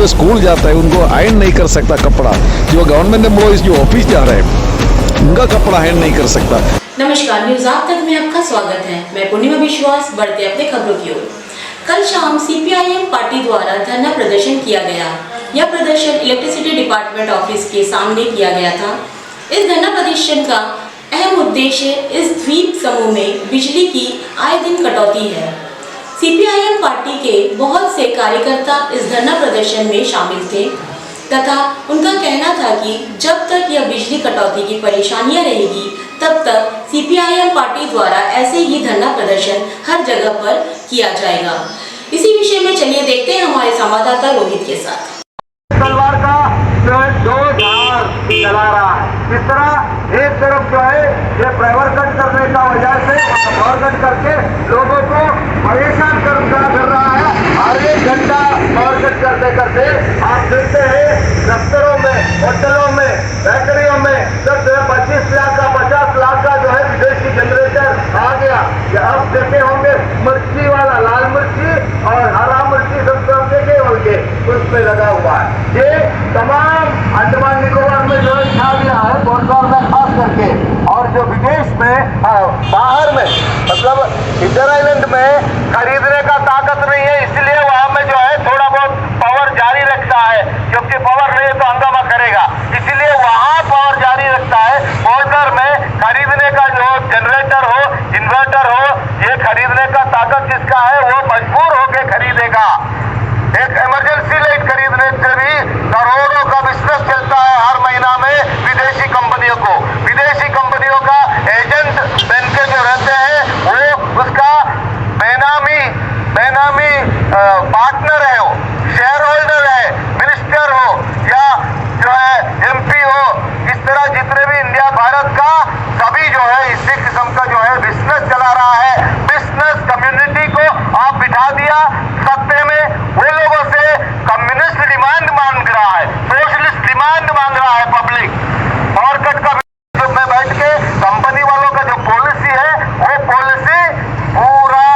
School जाता है उनको आयरन नहीं कर सकता कपड़ा, जो गवर्नमेंट एम्प्लॉइज जो ऑफिस जा रहे हैं उनका कपड़ा आयरन नहीं कर सकता। नमस्कार, न्यूज आप तक में आपका स्वागत है। मैं पूर्णिमा विश्वास। बढ़ते अपने खबरों की ओर। कल शाम सीपीआईएम पार्टी द्वारा धरना प्रदर्शन किया गया। यह प्रदर्शन इलेक्ट्रिसिटी डिपार्टमेंट ऑफिस के सामने किया गया था। इस धरना प्रदर्शन का अहम उद्देश्य इस द्वीप समूह में बिजली की आए दिन कटौती है। सीपीआईएम पार्टी के बहुत से कार्यकर्ता इस धरना प्रदर्शन में शामिल थे तथा उनका कहना था कि जब तक यह बिजली कटौती की परेशानियां रहेगी तब तक सीपीआईएम पार्टी द्वारा ऐसे ही धरना प्रदर्शन हर जगह पर किया जाएगा। इसी विषय में चलिए देखते हैं हमारे संवाददाता रोहित के साथ। तलवार का जो है दो धार चला रहा है। इस तरह एक तरफ जो है ये पावर कट करने का वजह से पावर कट करके लोगों को परेशान कर रहा है। हर एक घंटा पावर कट करते करते आप देखते हैं दफ्तरों में, होटलों में, बेकरियों में सब जो है 25 लाख का 50 लाख का जो है विदेशी जनरेटर आ गया। अब देखे होंगे मिर्ची वाला, लाल मिर्ची और हरा मिर्ची सब देखे होंगे उस पे लगा हुआ है। ये तमाम अंडमान निकोबार में जो है छा गया है, कोलकाता में खास करके, और जो विदेश में बाहर में मतलब इधर आइलैंड में खरीदने का ताकत नहीं है, इसलिए वहां में जो है थोड़ा बहुत पावर जारी रखता है, क्योंकि पावर नहीं तो हंगामा करेगा, इसलिए वहां पावर जारी रखता है। बोलकर में खरीदने का जो जनरेटर हो, इन्वर्टर हो, ये खरीदने का ताकत जिसका है वो मजबूर होकर खरीदेगा। एक इमरजेंसी लाइट खरीदने से भी करोड़ों का बिजनेस चलता है हर महीना में विदेशी कंपनियों को। विदेशी कंपनियों का एजेंट बन के जो रहते हैं वो उसका बेनामी पार्टनर है, वो शेयर होल्डर है, मिनिस्टर हो या जो है एमपी हो, इस तरह जितने भी इंडिया भारत का सभी जो है इसी किस्म का जो है बिजनेस चला रहा है। बिजनेस कम्युनिटी को आप बिठा दिया सत्ते में, वो लोगों से कम्युनिस्ट डिमांड मांग रहा है, सोशलिस्ट डिमांड मांग रहा है पब्लिक। पावर कट का में बैठ के कंपनी वालों का जो पॉलिसी है वो पॉलिसी पूरा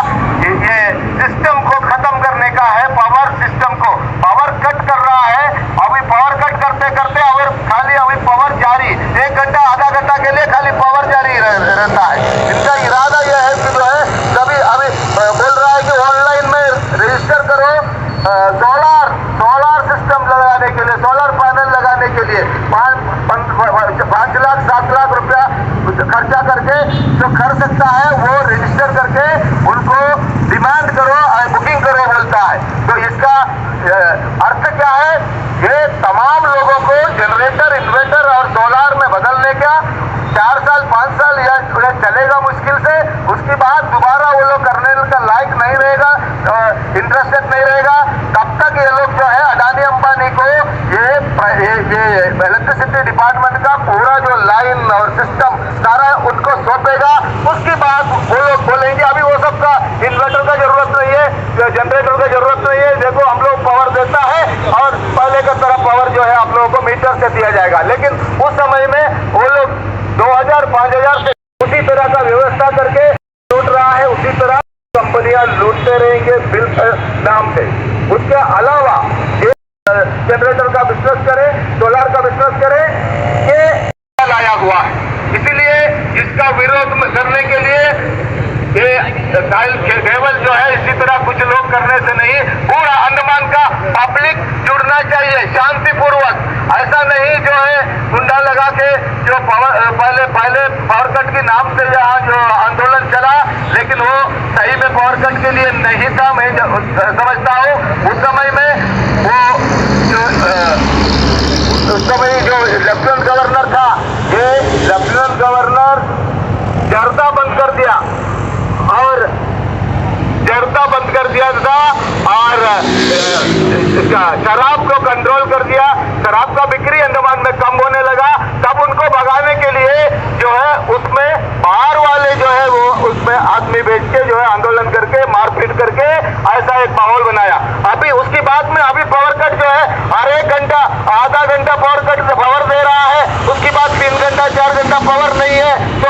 ये सिस्टम को खत्म करने का है, पावर सिस्टम को पावर कट कर रहा है। अभी पावर कट करते करते और खाली अभी पावर जारी, 1 घंटा आधा घंटा के लिए खाली पावर जारी रहता है। इनका इरादा यह है कि जो है सभी अभी बोल रहा है कि ऑनलाइन में रजिस्टर करो सोलर सिस्टम लगाने के लिए, सोलर पैनल लगाने के लिए 5 लाख 7 लाख रुपया खर्चा करके जो कर सकता है वो रजिस्टर करके उनको डिमांड करो, बुकिंग करो बोलता है। तो इसका अर्थ क्या है? ये तमाम लोगों को जनरेटर, इन्वर्टर और सोलार में बदलने का 4 साल 5 साल या चलेगा मुश्किल से, उसके बाद दोबारा वो लोग करने का लायक नहीं रहेगा, इंटरेस्टेड नहीं रहेगा। तब तक ये लोग जो है अडानी अंबानी को ये इलेक्ट्रिसिटी डिपार्टमेंट का पूरा जो लाइन और सिस्टम सारा उनको सौंपेगा। उसके बाद वो लोग बोलेंगे अभी वो सबका इन्वर्टर का जरूरत नहीं है, जनरेटर का जरूरत नहीं है, देखो हम लोग पावर देता है और पहले का तरह पावर जो है आप लोगों को मीटर से दिया जाएगा। लेकिन उस समय में वो लोग 2000 5000 से उसी तरह का व्यवस्था करके लूट रहा है, उसी तरह कंपनियां लूटते रहेंगे बिल नाम पे। उसके अलावा जनरेटर का बिजनेस करे, सोलार का बिजनेस करे, ये लाया हुआ है। इसीलिए इसका विरोध करने के लिए ये केवल जो है इसी तरह कुछ लोग करने से नहीं, पूरा अंडमान का पब्लिक जुड़ना चाहिए शांतिपूर्वक। ऐसा नहीं जो है गुंडा लगा के जो पहले पावर कट के नाम से यहाँ जो आंदोलन चला, लेकिन वो सही में पावर कट के लिए नहीं था, मैं समझता हूँ। उस समय में वो उस समय जो लेफ्टिनेंट गवर्नर था, ये लेफ्टिनेंट गवर्नर जर्दा बंद कर दिया और शराब को कंट्रोल कर दिया। शराब का बिक्री अंडमान में कम होने लगा। तब उनको भगाने के लिए जो है उसमें बाहर वाले जो है वो उसमें आदमी बेच के जो है आंदोलन करके मारपीट करके ऐसा एक माहौल बनाया। अभी उसके बाद में अभी पावर कट जो है हर 1 घंटा आधा घंटा पावर कट से पावर दे रहा है, उसके बाद 3 घंटा 4 घंटा पावर नहीं है। तो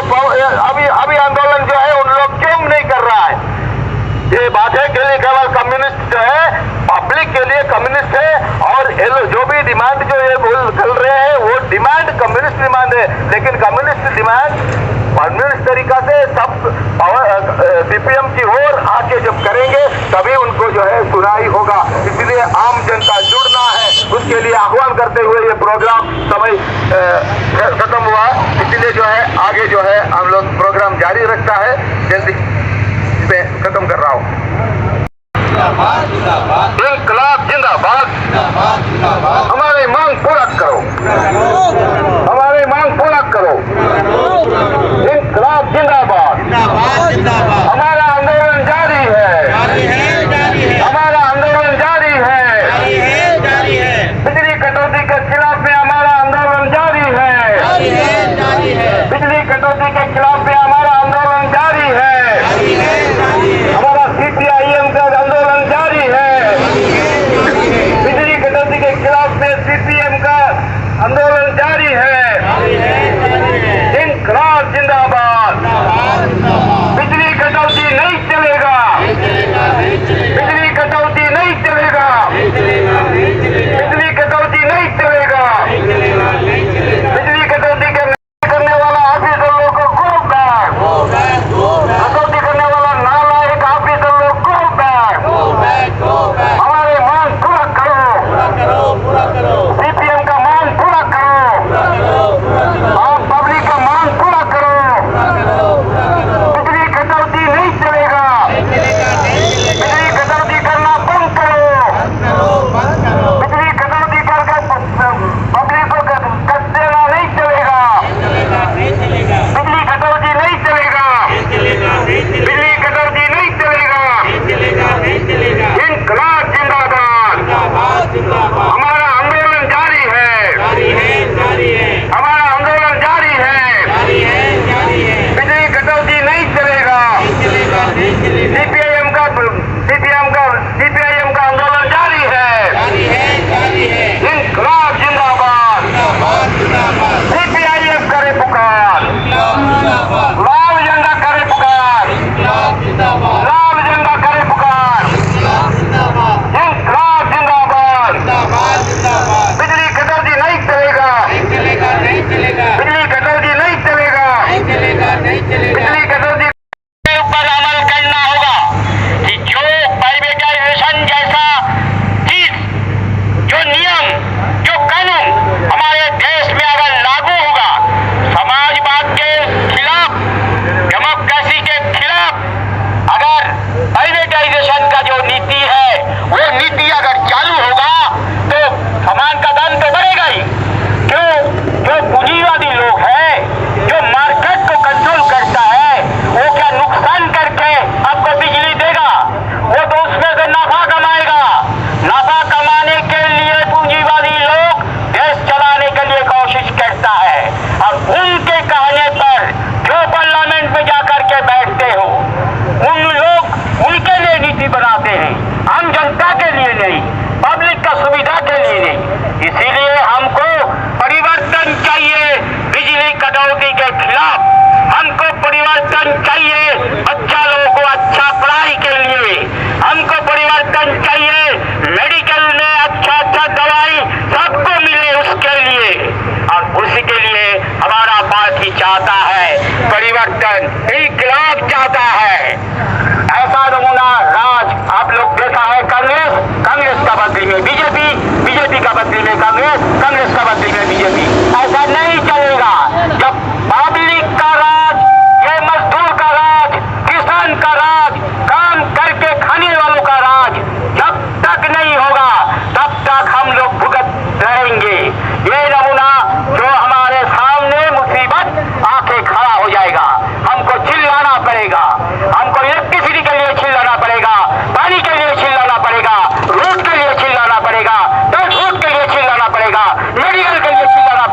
अभी आंदोलन जो है उन लोग क्यों नहीं कर रहा है? ये बात है के लिए केवल कम्युनिस्ट जो है पब्लिक के लिए कम्युनिस्ट है और तरीका से सब सीपीएम की ओर आके जब करेंगे तभी उनको जो है सुनाई होगा। इसलिए आम जनता जुड़ना है, उसके लिए आह्वान करते हुए ये प्रोग्राम समय खत्म हुआ। इसलिए जो है आगे जो है हम लोग प्रोग्राम जारी रखता है। जल्दी पे खत्म कर रहा हूँ। इनकलाब जिंदाबाद, हमारी मांग पूरा करो, हमारी मांग पूरा करो। इनकलाब जिंदाबाद, हमारा आंदोलन जारी है, हमारा आंदोलन जारी है। बिजली कटौती के खिलाफ में हमारा आंदोलन जारी है, बिजली कटौती के खिलाफ में हमारा आंदोलन जारी है, हमारा सीपीआईएम का आंदोलन जारी है। बिजली कटौती के खिलाफ में सीपीएम का आंदोलन जारी है। इनकलाब जिंदाबाद, बिजली कटौती नहीं चलेगा, बिजली कटौती नहीं चलेगा, बिजली कटौती नहीं चलेगा। बिजली कटौती करने वाला ऑफिसर लोग को गो बैक, कटौती करने वाला नालायक ऑफिसर लोग गो बैक। हमारे मांग पूरा करो, सीपीएम का मांग पूरा करो, आप पब्लिक का मांग पूरा करो। बिजली कटौती नहीं चलेगा, बिजली कटौती करना बंद करो, बिजली कटौती करके पब्लिक को कष्ट देना नहीं चलेगा, बिजली कटौती नहीं चलेगा, बिजली कटौती नहीं चलेगा। इनकलाब जिंदाबाद, हमारा आंदोलन जारी है, हमारा आंदोलन जारी है। बिजली कटौती नहीं चलेगा, सीपीआईएम का आंदोलन जारी है। इनकलाब जिंदाबाद, सीपीआईएम करे पुकार, लाल झंडा करे पुकार, लाल झंडा करे पुकार। इनकलाब जिंदाबाद, बिजली कटौती नहीं चलेगा, बिजली कटौती नहीं चलेगा, बिजली कटौती के ऊपर अमल करना होगा कि जो प्राइवेटाइजेशन जैसा चीज, जो नियम, जो कानून हमारे देश में अगर लागू होगा, समाजवाद के खिलाफ, डेमोक्रेसी के खिलाफ, अगर प्राइवेटाइजेशन का जो नीति है वो नीति अगर चालू होगा तो सामान का दाम तो बढ़ेगा ही। जो पूंजीवादी लोग हैं, जो मार्केट को कंट्रोल करता है, वो क्या नुकसान करके आपको बिजली देगा? वो तो उसमें से नफा कमाएगा। नफा कमाने के लिए पूंजीवादी लोग देश चलाने के लिए कोशिश करता है, और उनके कहने पर जो पार्लियामेंट में जाकर के बैठते हो, उन लोग उनके लिए नीति बनाते हैं, आम जनता के लिए नहीं, पब्लिक का सुविधा के लिए नहीं। इसीलिए हमको परिवर्तन चाहिए बिजली कटौती के खिलाफ, हमको परिवर्तन चाहिए बच्चा लोगों को अच्छा पढ़ाई के लिए, हमको परिवर्तन चाहिए मेडिकल में अच्छा दवाई सबको मिले उसके लिए, और उसी के लिए हमारा पार्टी चाहता है परिवर्तन, इनकलाब चाहता है। ऐसा नमूना राज आप लोग देखा है, कांग्रेस का बदली में बीजेपी, बीजेपी का बदली में कांग्रेस, कांग्रेस का बदली में बीजेपी। ऐसा नहीं चलेगा। जब पब्लिक का राज, ये मजदूर का राज, किसान का राज, काम करके खाने वालों का राज जब तक नहीं होगा तब तक हम लोग भुगत रहेंगे। ये नमूना जो हमारे सामने मुसीबत आके खड़ा हो जाएगा, हमको चिल्लाना पड़ेगा, हमको इलेक्ट्रिसिटी के लिए चिल्लाना पड़ेगा, पानी के लिए चिल्लाना पड़ेगा, रोड के लिए चिल्लाना पड़ेगा, ट्रांसपोर्ट के लिए चिल्लाना पड़ेगा, मेडिकल के लिए चिल्लाना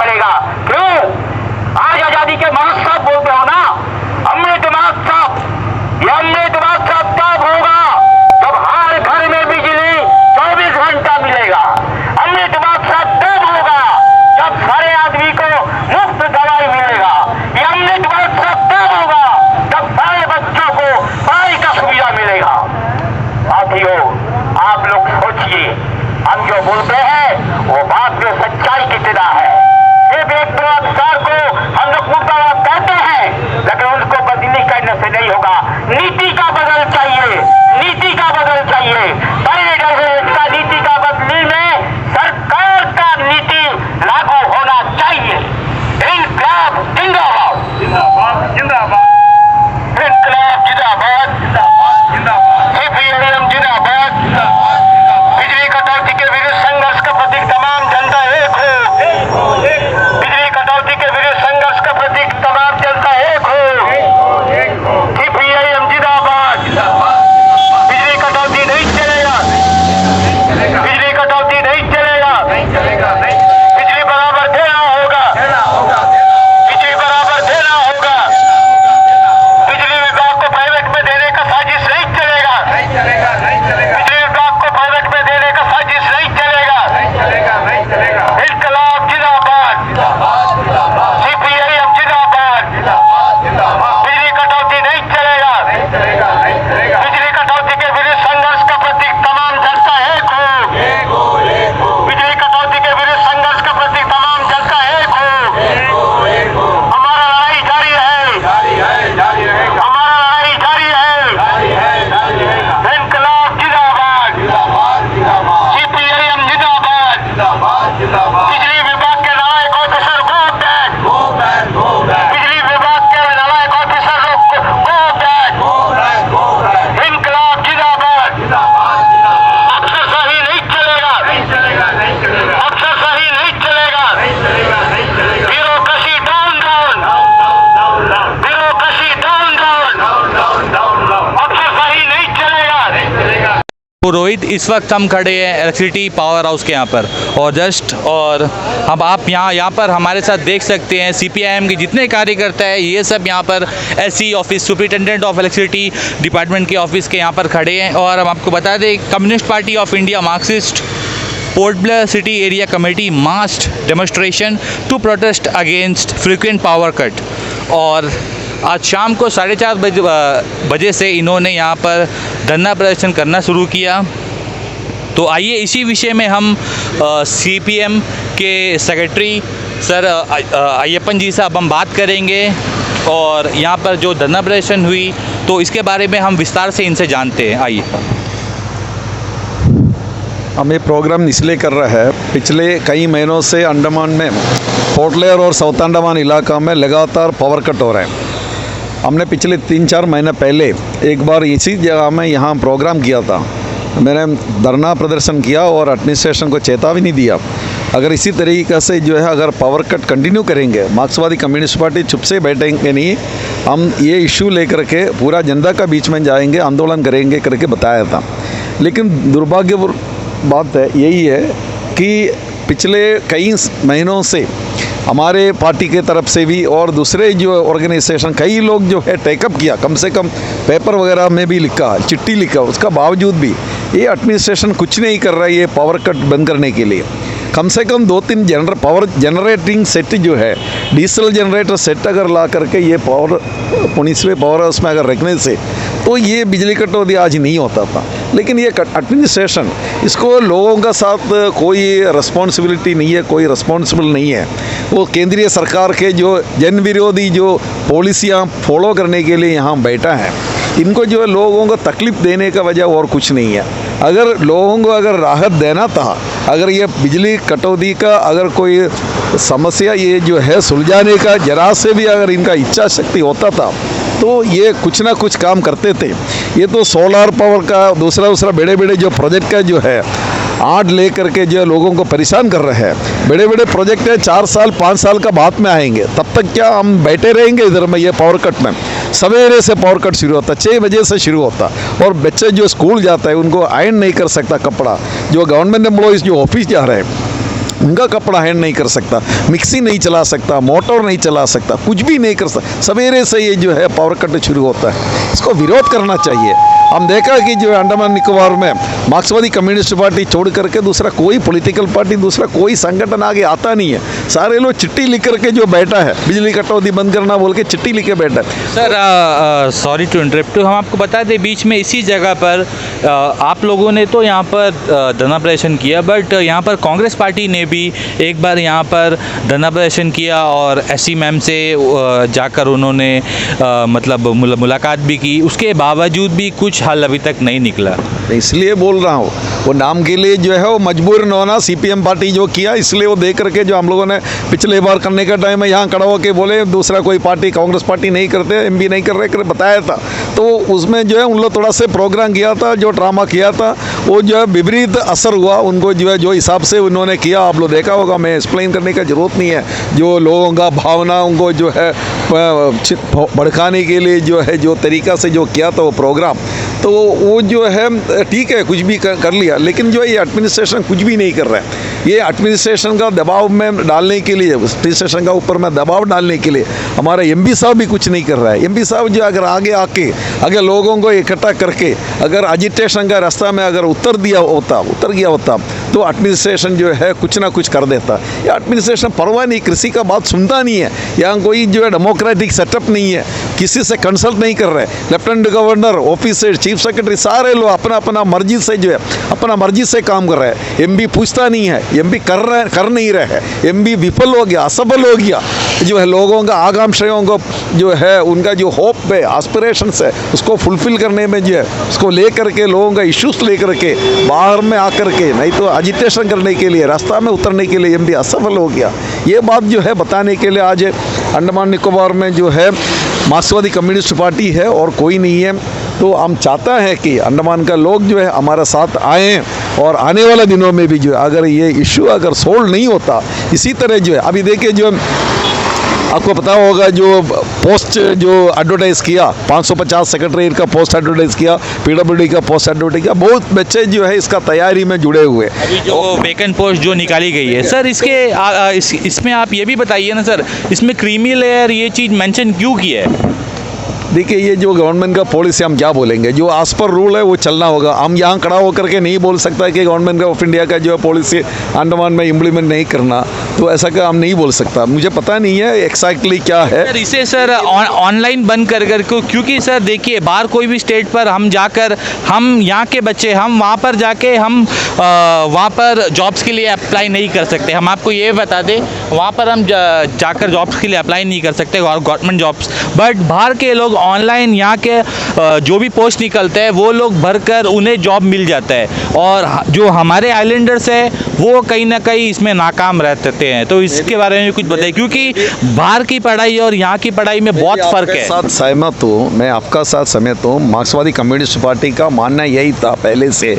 पुरोहित। इस वक्त हम खड़े हैं इलेक्ट्रिसिटी पावर हाउस के यहाँ पर और अब आप यहाँ पर हमारे साथ देख सकते हैं CPIM के जितने कार्यकर्ता है ये सब यहाँ पर SE office superintendent of electricity department के ऑफिस के यहाँ पर खड़े हैं। और हम आपको बता दें communist party of India marxist Port Blair city area committee massed demonstration to protest against frequent power cut. और आज शाम को 4:30 बजे से इन्होंने यहाँ पर धरना प्रदर्शन करना शुरू किया। तो आइए इसी विषय में हम CPM के सेक्रेटरी सर अय्यप्पन जी साहब हम बात करेंगे और यहाँ पर जो धरना प्रदर्शन हुई तो इसके बारे में हम विस्तार से इनसे जानते हैं। आइए। हम ये प्रोग्राम इसलिए कर रहे हैं, पिछले कई महीनों से अंडमान में पोर्ट ब्लेयर और साउथ अंडमान इलाका में लगातार पावर कट हो रहे हैं। हमने पिछले 3-4 महीने पहले एक बार इसी जगह में यहाँ प्रोग्राम किया था। मैंने धरना प्रदर्शन किया और एडमिनिस्ट्रेशन को चेतावनी दिया, अगर इसी तरीके से जो है अगर पावर कट कंटिन्यू करेंगे मार्क्सवादी कम्युनिस्ट पार्टी चुप से बैठेंगे नहीं, हम ये इशू लेकर के पूरा जनता का बीच में जाएंगे, आंदोलन करेंगे करके बताया था। लेकिन दुर्भाग्यपूर्ण बात है यही है कि पिछले कई महीनों से हमारे पार्टी के तरफ से भी और दूसरे जो ऑर्गेनाइजेशन कई लोग जो है टेकअप किया, कम से कम पेपर वगैरह में भी लिखा, चिट्ठी लिखा, उसका बावजूद भी ये एडमिनिस्ट्रेशन कुछ नहीं कर रहा है ये पावर कट बंद करने के लिए। कम से कम 2-3 पावर जनरेटिंग सेट जो है डीजल जनरेटर सेट अगर ला करके ये पावर 19वें पावर हाउस में अगर रखने से तो ये बिजली कटौती आज नहीं होता था। लेकिन ये एडमिनिस्ट्रेशन इसको लोगों का साथ कोई रिस्पॉन्सिबिलिटी नहीं है, कोई रिस्पॉन्सिबल नहीं है। वो केंद्रीय सरकार के जो जन विरोधी जो पॉलिसियाँ फॉलो करने के लिए यहाँ बैठा है, इनको जो है लोगों को तकलीफ देने का वजह और कुछ नहीं है। अगर लोगों को अगर राहत देना था, अगर ये बिजली कटौती का अगर कोई समस्या ये जो है सुलझाने का जरा से भी अगर इनका इच्छा शक्ति होता था तो ये कुछ ना कुछ काम करते थे। ये तो सोलर पावर का दूसरा बड़े बड़े जो प्रोजेक्ट का जो है आड़ ले करके जो लोगों को परेशान कर रहे हैं। बड़े बड़े प्रोजेक्ट है 4 साल 5 साल का बाद में आएंगे, तब तक क्या हम बैठे रहेंगे इधर में? ये पावर कट में सवेरे से पावर कट शुरू होता, 6 बजे से शुरू होता, और बच्चे जो स्कूल जाता है उनको आयरन नहीं कर सकता कपड़ा। जो गवर्नमेंट एम्प्लॉइज जो ऑफिस जा रहे हैं उनका कपड़ा हैंड नहीं कर सकता, मिक्सी नहीं चला सकता, मोटर नहीं चला सकता, कुछ भी नहीं कर सकता। सवेरे से ये जो है पावर कट शुरू होता है, इसको विरोध करना चाहिए। हम देखा कि जो अंडमान निकोबार में मार्क्सवादी कम्युनिस्ट पार्टी छोड़ करके दूसरा कोई पॉलिटिकल पार्टी, दूसरा कोई संगठन आगे आता नहीं है। सारे लोग चिट्ठी लिख करके जो बैठा है बिजली कटौती बंद करना बोल के चिट्ठी लिख के बैठा है। सर सॉरी टू इंटरप्ट, हम आपको बता दें बीच में इसी जगह पर आप लोगों ने तो यहाँ पर धरना प्रदर्शन किया, बट यहाँ पर कांग्रेस पार्टी ने भी एक बार यहाँ पर धरना प्रदर्शन किया और SC मैम से जाकर उन्होंने मतलब मुलाकात भी की। उसके बावजूद भी कुछ हल अभी तक नहीं निकला। इसलिए बोल रहा हूँ वो नाम के लिए जो है वो मजबूर न होना। CPM पार्टी जो किया इसलिए वो दे करके जो हम लोगों ने पिछले बार करने का टाइम में यहाँ खड़ा होकर बोले दूसरा कोई पार्टी कांग्रेस पार्टी नहीं करते, MB नहीं कर रहे कर बताया था। तो उसमें जो है उन लोग थोड़ा से प्रोग्राम किया था, जो ड्रामा किया था वो जो है विपरीत असर हुआ उनको, जो है जो हिसाब से उन्होंने किया आप लोग देखा होगा, मैं एक्सप्लेन करने का जरूरत नहीं है। जो लोगों का भावनाओं को जो है भड़काने के लिए जो है जो तरीका से जो किया था वो प्रोग्राम, तो वो जो है ठीक है कुछ भी कर लिया, लेकिन जो है ये एडमिनिस्ट्रेशन कुछ भी नहीं कर रहा है। ये एडमिनिस्ट्रेशन का दबाव में डालने के लिए, एडमिनिस्ट्रेशन का ऊपर में दबाव डालने के लिए हमारा MB साहब भी कुछ नहीं कर रहा है। MB साहब जो अगर आगे आके अगर लोगों को इकट्ठा करके अगर एजिटेशन का रास्ता में अगर उतर गया होता तो एडमिनिस्ट्रेशन जो है कुछ ना कुछ कर देता। ये एडमिनिस्ट्रेशन परवाह नहीं, किसी का बात सुनता नहीं है। यहाँ कोई जो है डेमोक्रेटिक सेटअप नहीं है, किसी से कंसल्ट नहीं कर रहे। लेफ्टिनेंट गवर्नर ऑफिस से चीफ सेक्रेटरी सारे लोग अपना मर्जी से जो है अपना मर्जी से काम कर रहे हैं। MB पूछता नहीं है, MB कर नहीं रहे हैं। MB विफल हो गया, असफल हो गया। जो है लोगों का आकांक्षाओं को जो है उनका जो होप है, एस्पिरेशंस है, उसको फुलफिल करने में जो है उसको लेकर के लोगों का इश्यूज लेकर के बाहर में आकर के नहीं तो एजिटेशन करने के लिए रास्ता में उतरने के लिए MB असफल हो गया। ये बात जो है बताने के लिए आज अंडमान निकोबार में जो है मार्क्सवादी कम्युनिस्ट पार्टी है और कोई नहीं है। तो हम चाहता है कि अंडमान का लोग जो है हमारे साथ आएँ और आने वाले दिनों में भी जो है अगर ये इशू अगर सोल्व नहीं होता, इसी तरह जो है अभी देखिए जो आपको पता होगा जो पोस्ट जो एडवर्टाइज किया 550 सेक्रेटरी का पोस्ट एडवर्टाइज किया, पीडब्ल्यूडी का पोस्ट एडवर्टाइज किया, बहुत बच्चे जो है इसका तैयारी में जुड़े हुए। अभी जो वेकेंट पोस्ट जो निकाली गई है सर, इसमें आप ये भी बताइए ना सर, इसमें क्रीमी लेयर ये चीज़ मेंशन क्यों की है? देखिए, ये जो गवर्नमेंट का पॉलिसी हम क्या बोलेंगे, जो आस पर रूल है वो चलना होगा। हम यहाँ खड़ा होकर के नहीं बोल सकता कि गवर्नमेंट ऑफ इंडिया का जो पॉलिसी अंडमान में इम्प्लीमेंट नहीं करना, तो ऐसा का हम नहीं बोल सकता। मुझे पता नहीं है एक्जैक्टली क्या है सर। इसे सर ऑनलाइन बंद कर क्योंकि सर देखिए, बाहर कोई भी स्टेट पर हम जाकर, हम यहाँ के बच्चे हम वहाँ पर जाके हम वहाँ पर जॉब्स के लिए अप्लाई नहीं कर सकते। हम आपको ये बता दें, वहाँ पर हम जाकर जॉब्स के लिए अप्लाई नहीं कर सकते, गवर्नमेंट जॉब्स। बट बाहर के लोग ऑनलाइन यहाँ के जो भी पोस्ट निकलते हैं वो लोग भरकर उन्हें जॉब मिल जाता है, और जो हमारे आइलैंडर्स हैं वो कहीं ना कहीं इसमें नाकाम रहते हैं। तो इसके बारे में कुछ बताइए, क्योंकि बाहर की पढ़ाई और यहाँ की पढ़ाई में बहुत फ़र्क है। साथ सहमत हूँ, मैं आपका साथ सहमत हूँ। मार्क्सवादी कम्युनिस्ट पार्टी का मानना यही था पहले से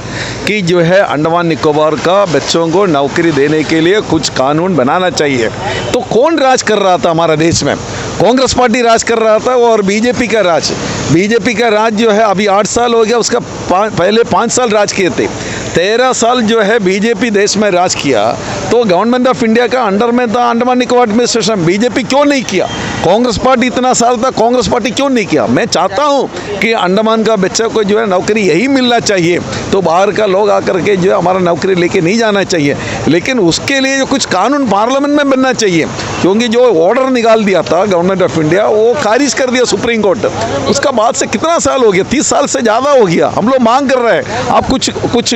कि जो है अंडमान निकोबार का बच्चों को नौकरी देने के लिए कुछ कानून बनाना चाहिए। तो कौन राज कर रहा था हमारे देश में? कांग्रेस पार्टी राज कर रहा था और बीजेपी का राज जो है अभी 8 साल हो गया, उसका पहले 5 साल राज किए थे। 13 साल जो है बीजेपी देश में राज किया। तो गवर्नमेंट ऑफ इंडिया का अंडर में था अंडमान निकोबार एडमिनिस्ट्रेशन, बीजेपी क्यों नहीं किया? कांग्रेस पार्टी इतना साल था, कांग्रेस पार्टी क्यों नहीं किया? मैं चाहता हूं कि अंडमान का बच्चा को जो है नौकरी यही मिलना चाहिए। तो बाहर का लोग आकर के जो है हमारा नौकरी लेके नहीं जाना चाहिए, लेकिन उसके लिए जो कुछ कानून पार्लियामेंट में बनना चाहिए। क्योंकि जो ऑर्डर निकाल दिया था गवर्नमेंट ऑफ इंडिया, वो खारिज कर दिया सुप्रीम कोर्ट। उसका बाद से कितना साल हो गया? 30 साल से ज़्यादा हो गया। हम लोग मांग कर रहे हैं आप कुछ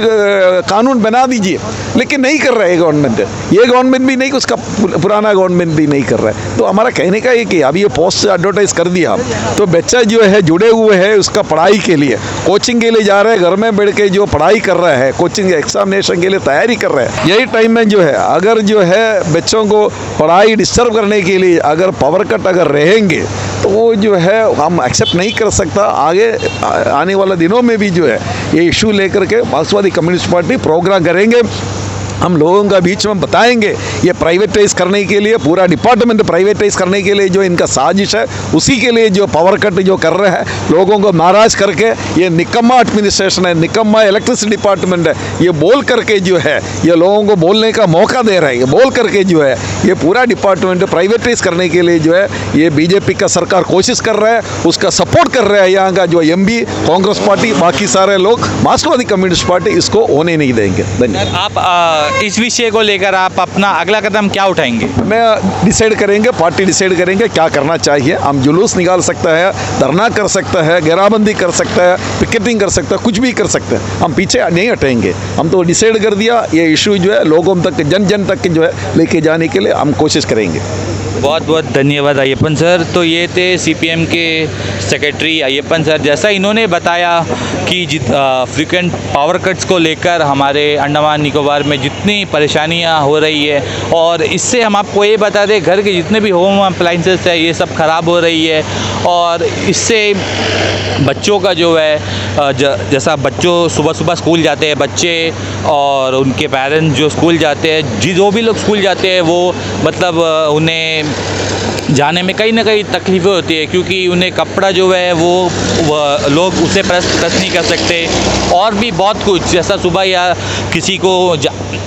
कानून बना दीजिए, लेकिन नहीं कर रहे गवर्नमेंट। ये गवर्नमेंट भी नहीं, उसका पुराना गवर्नमेंट भी नहीं कर रहा है। तो हमारा कहने का ये कि अभी ये पोस्ट एडवर्टाइज कर दिया, तो बच्चा जो है जुड़े हुए है उसका पढ़ाई के लिए, कोचिंग के लिए जा रहे हैं, घर में बैठ के जो पढ़ाई कर रहा है, कोचिंग एग्जामिनेशन के लिए तैयारी कर रहे हैं। यही टाइम में जो है अगर जो है बच्चों को पढ़ाई डिस्टर्ब करने के लिए अगर पावर कट अगर रहेंगे, तो वो जो है हम एक्सेप्ट नहीं कर सकता। आगे आने वाले दिनों में भी जो है ये इशू लेकर के मार्क्सवादी कम्युनिस्ट पार्टी प्रोग्राम करेंगे। हम लोगों का बीच में बताएंगे ये प्राइवेटाइज करने के लिए, पूरा डिपार्टमेंट प्राइवेटाइज करने के लिए जो इनका साजिश है, उसी के लिए जो पावर कट जो कर रहे हैं, लोगों को नाराज करके ये निकम्मा एडमिनिस्ट्रेशन है, निकम्मा इलेक्ट्रिसिटी डिपार्टमेंट है, ये बोल करके जो है ये लोगों को बोलने का मौका दे रहा है। ये बोल करके जो है ये पूरा डिपार्टमेंट प्राइवेटाइज करने के लिए जो है ये बीजेपी का सरकार कोशिश कर रहा है, उसका सपोर्ट कर रहा है यहाँ का जो एमपी, कांग्रेस पार्टी, बाकी सारे लोग। मार्क्सवादी कम्युनिस्ट पार्टी इसको होने नहीं देंगे। धन्यवाद। आप इस विषय को लेकर आप अपना अगला कदम क्या उठाएंगे? मैं डिसाइड करेंगे, पार्टी डिसाइड करेंगे क्या करना चाहिए। हम जुलूस निकाल सकता है, धरना कर सकता है, घेराबंदी कर सकता है, पिकेटिंग कर सकता है, कुछ भी कर सकते हैं। हम पीछे नहीं हटेंगे। हम तो डिसाइड कर दिया, ये इशू जो है लोगों तक, जन जन तक जो है लेके जाने के लिए हम कोशिश करेंगे। बहुत बहुत धन्यवाद अय्यप्पन सर। तो ये थे सीपीएम के सेक्रेटरी अय्यप्पन सर। जैसा इन्होंने बताया कि फ्रीक्वेंट पावर कट्स को लेकर हमारे अंडमान निकोबार में जितनी परेशानियां हो रही है, और इससे हम आपको ये बता दें घर के जितने भी होम अप्लाइंसेस है ये सब ख़राब हो रही है, और इससे बच्चों का जो है जैसा बच्चों सुबह स्कूल जाते हैं बच्चे, और उनके पेरेंट्स जो स्कूल जाते हैं, जो भी लोग स्कूल जाते हैं वो मतलब उन्हें जाने में कहीं ना कहीं तकलीफ़ें होती है, क्योंकि उन्हें कपड़ा जो है वो लोग उसे प्रेस नहीं कर सकते, और भी बहुत कुछ, जैसा सुबह या किसी को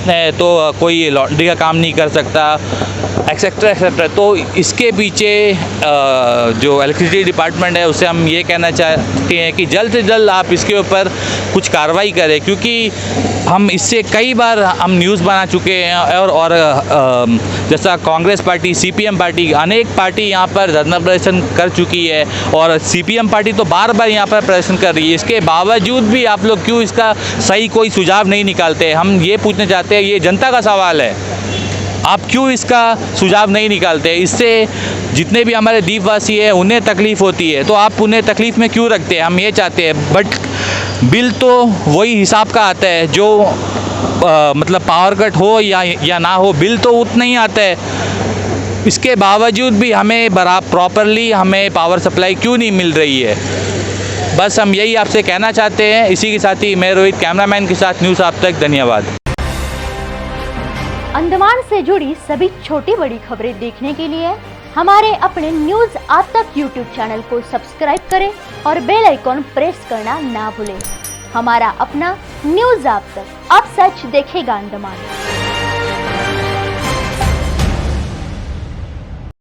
है तो कोई लॉन्ड्री का काम नहीं कर सकता, एक्सेट्रा एक्सेट्रा। तो इसके पीछे जो इलेक्ट्रिसिटी डिपार्टमेंट है उसे हम ये कहना चाहते हैं कि जल्द से जल्द आप इसके ऊपर कुछ कार्रवाई करें, क्योंकि हम इससे कई बार हम न्यूज़ बना चुके हैं, और जैसा कांग्रेस पार्टी, सीपीएम पार्टी, अनेक पार्टी यहाँ पर धरना प्रदर्शन कर चुकी है, और सीपीएम पार्टी तो बार बार यहाँ पर प्रदर्शन कर रही है। इसके बावजूद भी आप लोग क्यों इसका सही कोई सुझाव नहीं निकालते? हम ये पूछना चाहते हैं, ये जनता का सवाल है, आप क्यों इसका सुझाव नहीं निकालते? इससे जितने भी हमारे द्वीपवासी हैं उन्हें तकलीफ़ होती है, तो आप उन्हें तकलीफ़ में क्यों रखते हैं? हम ये चाहते हैं। बट बिल तो वही हिसाब का आता है, जो मतलब पावर कट हो या ना हो, बिल तो उतना ही आता है। इसके बावजूद भी हमें प्रॉपरली हमें पावर सप्लाई क्यों नहीं मिल रही है? बस हम यही आपसे कहना चाहते हैं। इसी के साथ ही मैं रोहित कैमरामैन के साथ न्यूज़ आप तक। धन्यवाद। अंडमान से जुड़ी सभी छोटी बड़ी खबरें देखने के लिए हमारे अपने न्यूज आप तक यूट्यूब चैनल को सब्सक्राइब करें और बेल आइकॉन प्रेस करना ना भूलें। हमारा अपना न्यूज आप तक, अब सच देखेगा अंडमान।